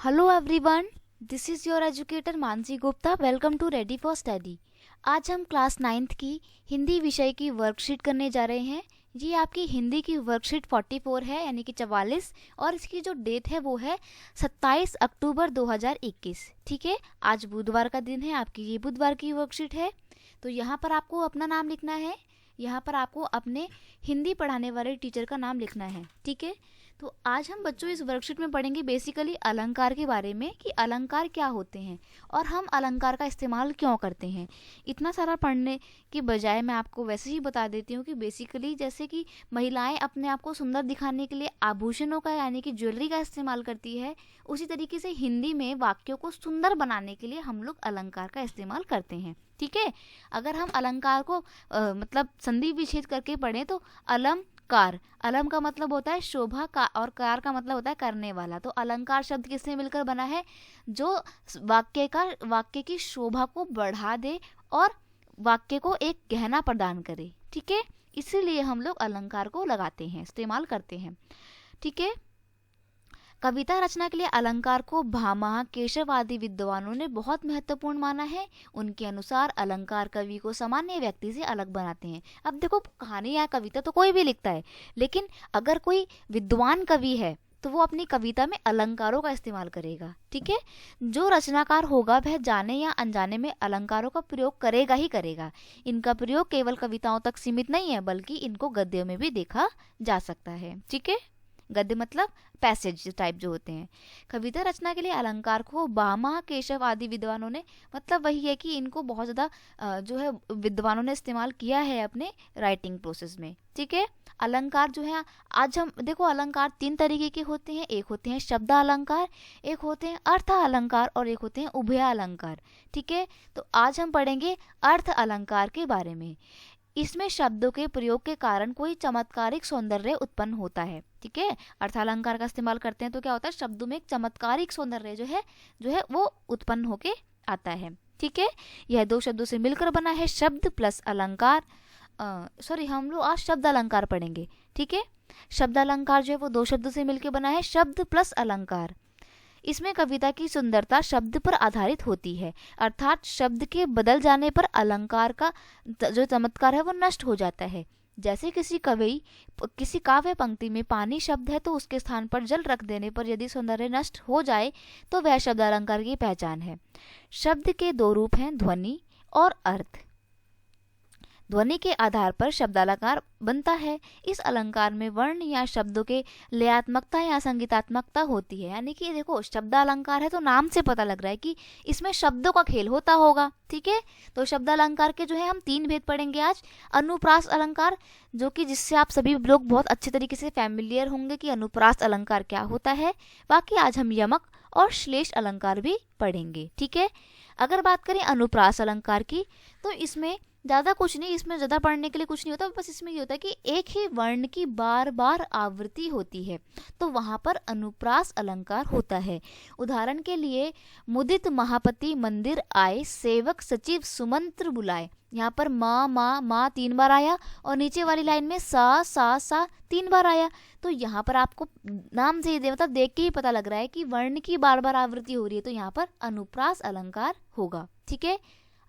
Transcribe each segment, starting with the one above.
Hello everyone, this is your educator Mansi Gupta. Welcome to ready for study. आज हम class 9th की हिंदी विषय की वर्कशीट करने जा रहे हैं। ये आपकी हिंदी की वर्कशीट 44 है, यानी कि 44, और इसकी जो डेट है वो है 27 अक्टूबर 2021। ठीक है, आज बुधवार का दिन है, आपकी ये बुधवार की वर्कशीट है। तो यहाँ पर आपको अपना नाम लिखना है, यहाँ पर आपको अपने हिंदी पढ़ाने वाले टीचर का नाम लिखना है। ठीक है, तो आज हम बच्चों इस वर्कशीट में पढ़ेंगे बेसिकली अलंकार के बारे में कि अलंकार क्या होते हैं और हम अलंकार का इस्तेमाल क्यों करते हैं। इतना सारा पढ़ने के बजाय मैं आपको वैसे ही बता देती हूँ कि बेसिकली जैसे कि महिलाएं अपने आप को सुंदर दिखाने के लिए आभूषणों का यानी कि ज्वेलरी का इस्तेमाल करती है, उसी तरीके से हिंदी में वाक्यों को सुंदर बनाने के लिए हम लोग अलंकार का इस्तेमाल करते हैं। ठीक है, अगर हम अलंकार को मतलब संधि विच्छेद करके पढ़ें तो अलंकार, अलम का मतलब होता है शोभा का और कार का मतलब होता है करने वाला। तो अलंकार शब्द किससे मिलकर बना है? जो वाक्य की शोभा को बढ़ा दे और वाक्य को एक गहना प्रदान करे। ठीक है, इसीलिए हम लोग अलंकार को लगाते हैं, इस्तेमाल करते हैं। ठीक है, कविता रचना के लिए अलंकार को भामह, केशव आदि विद्वानों ने बहुत महत्वपूर्ण माना है। उनके अनुसार अलंकार कवि को सामान्य व्यक्ति से अलग बनाते हैं। अब देखो, कहानी या कविता तो कोई भी लिखता है, लेकिन अगर कोई विद्वान कवि है तो वो अपनी कविता में अलंकारों का इस्तेमाल करेगा। ठीक है, जो रचनाकार होगा वह जाने या अनजाने में अलंकारों का प्रयोग करेगा ही करेगा। इनका प्रयोग केवल कविताओं तक सीमित नहीं है, बल्कि इनको गद्यों में भी देखा जा सकता है। ठीक है, गद्य मतलब पैसेज टाइप जो होते हैं। कविता रचना के लिए अलंकार को भामह, केशव आदि विद्वानों ने, मतलब वही है कि इनको बहुत ज़्यादा जो है विद्वानों ने इस्तेमाल किया है अपने राइटिंग प्रोसेस में। ठीक है, अलंकार जो है, आज हम देखो अलंकार 3 तरीके के होते हैं। एक होते हैं शब्द अलंकार, एक होते हैं अर्थ अलंकार और एक होते हैं उभय अलंकार। ठीक है, तो आज हम पढ़ेंगे अर्थ अलंकार के बारे में। इसमें शब्दों के प्रयोग के कारण कोई चमत्कारिक सौंदर्य उत्पन्न होता है। ठीक है, अर्थालंकार का इस्तेमाल करते हैं तो क्या होता है, शब्दों में एक चमत्कारिक सौंदर्य जो है वो उत्पन्न होके आता है। ठीक है, यह 2 शब्दों से मिलकर बना है, शब्द प्लस अलंकार। हम लोग आज शब्द अलंकार पढ़ेंगे। ठीक है, शब्द अलंकार जो है वो 2 शब्दों से मिलकर बना है, शब्द प्लस अलंकार। इसमें कविता की सुंदरता शब्द पर आधारित होती है, अर्थात शब्द के बदल जाने पर अलंकार का जो चमत्कार है वो नष्ट हो जाता है। जैसे किसी काव्य पंक्ति में पानी शब्द है तो उसके स्थान पर जल रख देने पर यदि सौंदर्य नष्ट हो जाए तो वह शब्द अलंकार की पहचान है। शब्द के 2 रूप हैं, ध्वनि और अर्थ। ध्वनि के आधार पर शब्दालंकार बनता है। इस अलंकार में वर्ण या शब्दों के लयात्मकता या संगीतात्मकता होती है। यानी कि देखो, शब्दालंकार है तो नाम से पता लग रहा है कि इसमें शब्दों का खेल होता होगा। ठीक है, तो शब्दालंकार के जो है हम 3 भेद पढ़ेंगे आज। अनुप्रास अलंकार, जो कि जिससे आप सभी लोग बहुत अच्छे तरीके से फैमिलियर होंगे कि अनुप्रास अलंकार क्या होता है। बाकी आज हम यमक और श्लेष अलंकार भी पढ़ेंगे। ठीक है, अगर बात करें अनुप्रास अलंकार की तो इसमें ज़्यादा कुछ नहीं, इसमें ज़्यादा पढ़ने के लिए कुछ नहीं होता। बस इसमें ये होता है कि एक ही वर्ण की बार बार आवृत्ति होती है, तो वहाँ पर अनुप्रास अलंकार होता है। उदाहरण के लिए, मुदित महापति मंदिर आए, सेवक सचिव सुमंत्र बुलाए। यहाँ पर माँ 3 बार आया और नीचे वाली लाइन में सा 3 बार आया। तो यहाँ पर आपको नाम से ही मतलब देख के ही पता लग रहा है कि वर्ण की बार बार आवृत्ति हो रही है, तो यहाँ पर अनुप्रास अलंकार होगा। ठीक है,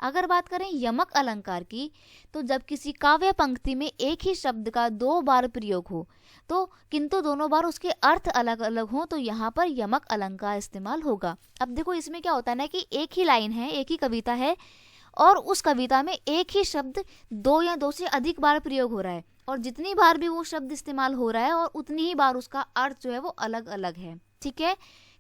अगर बात करें यमक अलंकार की तो जब किसी काव्य पंक्ति में एक ही शब्द का 2 बार प्रयोग हो तो किंतु दोनों बार उसके अर्थ अलग अलग हों तो यहाँ पर यमक अलंकार इस्तेमाल होगा। अब देखो, इसमें क्या होता है ना कि एक ही लाइन है, एक ही कविता है और उस कविता में एक ही शब्द 2 या 2 से अधिक बार प्रयोग हो रहा है, और जितनी बार भी वो शब्द इस्तेमाल हो रहा है और उतनी ही बार उसका अर्थ जो है वो अलग अलग है। ठीक है,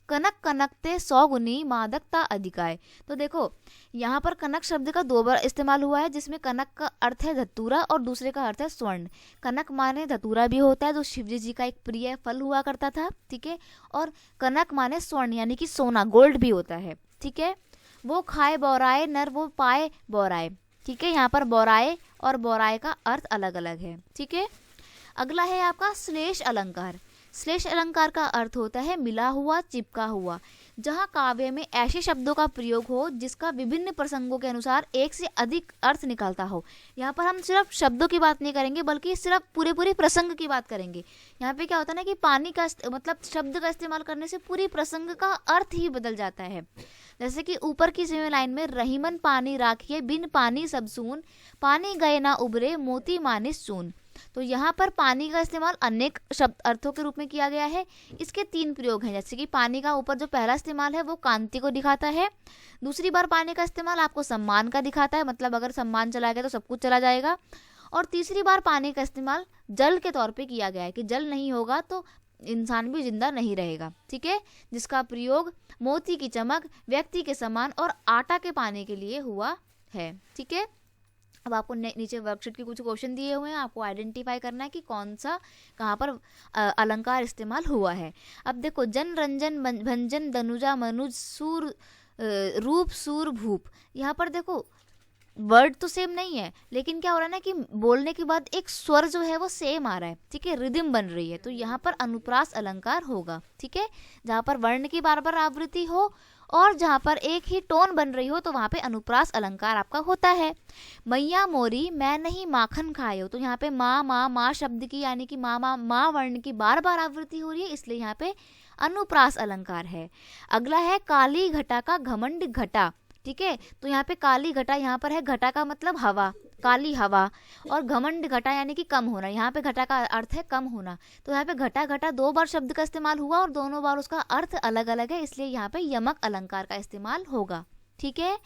कनक कनकते 100 गुनी मादकता अधिकाय। तो देखो, यहाँ पर कनक शब्द का 2 बार इस्तेमाल हुआ है, जिसमें कनक का अर्थ है धतूरा और दूसरे का अर्थ है स्वर्ण। कनक माने धतूरा भी होता है जो शिवजी जी का एक प्रिय फल हुआ करता था। ठीक है, और कनक माने स्वर्ण यानी कि सोना, गोल्ड भी होता है। ठीक है, वो खाए बौराए नर वो पाए बौराए। ठीक है, यहाँ पर बौराए और बौराए का अर्थ अलग अलग है। ठीक है, अगला है आपका श्लेष अलंकार। श्लेष अलंकार का अर्थ होता है मिला हुआ, चिपका हुआ। जहाँ काव्य में ऐसे शब्दों का प्रयोग हो जिसका विभिन्न प्रसंगों के अनुसार एक से अधिक अर्थ निकलता हो। यहाँ पर हम सिर्फ शब्दों की बात नहीं करेंगे बल्कि सिर्फ पूरे प्रसंग की बात करेंगे। यहाँ पे क्या होता है ना कि पानी का मतलब शब्द का इस्तेमाल करने से पूरी प्रसंग का अर्थ ही बदल जाता है। जैसे कि ऊपर की सेवें लाइन में रहीमन पानी राखिए, बिन पानी सब सून, पानी गए ना उबरे, मोती मानिस चून। तो यहाँ पर पानी का इस्तेमाल अनेक शब्द अर्थों के रूप में किया गया है। इसके 3 प्रयोग हैं। जैसे कि पानी का ऊपर जो पहला इस्तेमाल है वो कांति को दिखाता है। दूसरी बार पानी का इस्तेमाल आपको सम्मान का दिखाता है, मतलब अगर सम्मान चला गया तो सब कुछ चला जाएगा। और तीसरी बार पानी का इस्तेमाल जल के तौर पे किया गया है कि जल नहीं होगा तो इंसान भी जिंदा नहीं रहेगा। ठीक है, जिसका प्रयोग मोती की चमक, व्यक्ति के समान और आटा के पाने के लिए हुआ है। ठीक है, अब आपको नीचे वर्कशीट के कुछ क्वेश्चन दिए हुए हैं, आपको आइडेंटिफाई करना है कि कौन सा कहाँ पर अलंकार इस्तेमाल हुआ है। अब देखो, जन रंजन भंजन दनुजा मनुज सूर रूप सूर भूप। यहाँ पर देखो वर्ड तो सेम नहीं है, लेकिन क्या हो रहा है ना कि बोलने के बाद एक स्वर जो है वो सेम आ रहा है। ठीक है, रिदम बन रही है, तो यहाँ पर अनुप्रास अलंकार होगा। ठीक है, जहाँ पर वर्ण की बार बार आवृत्ति हो और जहाँ पर एक ही टोन बन रही हो तो वहाँ पे अनुप्रास अलंकार आपका होता है। मैया मोरी मैं नहीं माखन खायो, तो यहाँ पे माँ माँ माँ शब्द की यानी कि माँ माँ माँ वर्ण की बार बार आवृत्ति हो रही है, इसलिए यहाँ पे अनुप्रास अलंकार है। अगला है काली घटा का घमंड घटा। ठीक है, तो यहाँ पे काली घटा, यहाँ पर है घटा का मतलब हवा, काली हवा, और घमंड घटा यानी कि कम होना। यहाँ पे घटा का अर्थ है कम होना, तो यहाँ पे घटा घटा 2 बार शब्द का इस्तेमाल हुआ और दोनों बार उसका अर्थ अलग अलग है, इसलिए यहाँ पे यमक अलंकार का इस्तेमाल होगा। ठीक है,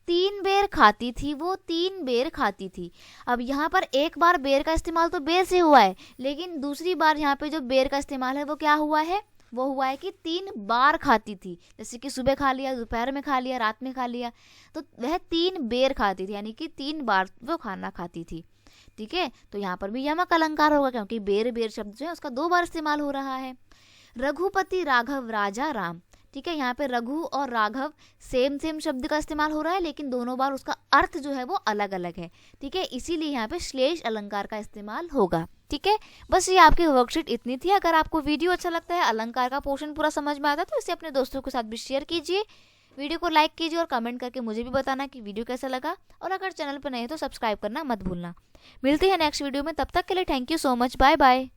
3 बेर खाती थी वो 3 बेर खाती थी। अब यहाँ पर एक बार बेर का इस्तेमाल तो बेर से हुआ है, लेकिन दूसरी बार यहाँ पे जो बेर का इस्तेमाल है वो क्या हुआ है, वो हुआ है कि 3 बार खाती थी। जैसे कि सुबह खा लिया, दोपहर में खा लिया, रात में खा लिया, तो वह 3 बेर खाती थी यानी कि 3 बार वो खाना खाती थी। ठीक है, तो यहाँ पर भी यमक अलंकार होगा क्योंकि बेर बेर शब्द जो है उसका 2 बार इस्तेमाल हो रहा है। रघुपति राघव राजा राम। ठीक है, यहाँ पे रघु और राघव सेम शब्द का इस्तेमाल हो रहा है, लेकिन दोनों बार उसका अर्थ जो है वो अलग अलग है। ठीक है, इसीलिए यहाँ पे श्लेष अलंकार का इस्तेमाल होगा। ठीक है, बस ये आपकी वर्कशीट इतनी थी। अगर आपको वीडियो अच्छा लगता है, अलंकार का पोर्शन पूरा समझ में आता है, तो इसे अपने दोस्तों के साथ भी शेयर कीजिए। वीडियो को लाइक कीजिए और कमेंट करके मुझे भी बताना कि वीडियो कैसा लगा, और अगर चैनल पर नए हो तो सब्सक्राइब करना मत भूलना। मिलते हैं नेक्स्ट वीडियो में, तब तक के लिए thank you so much, bye bye.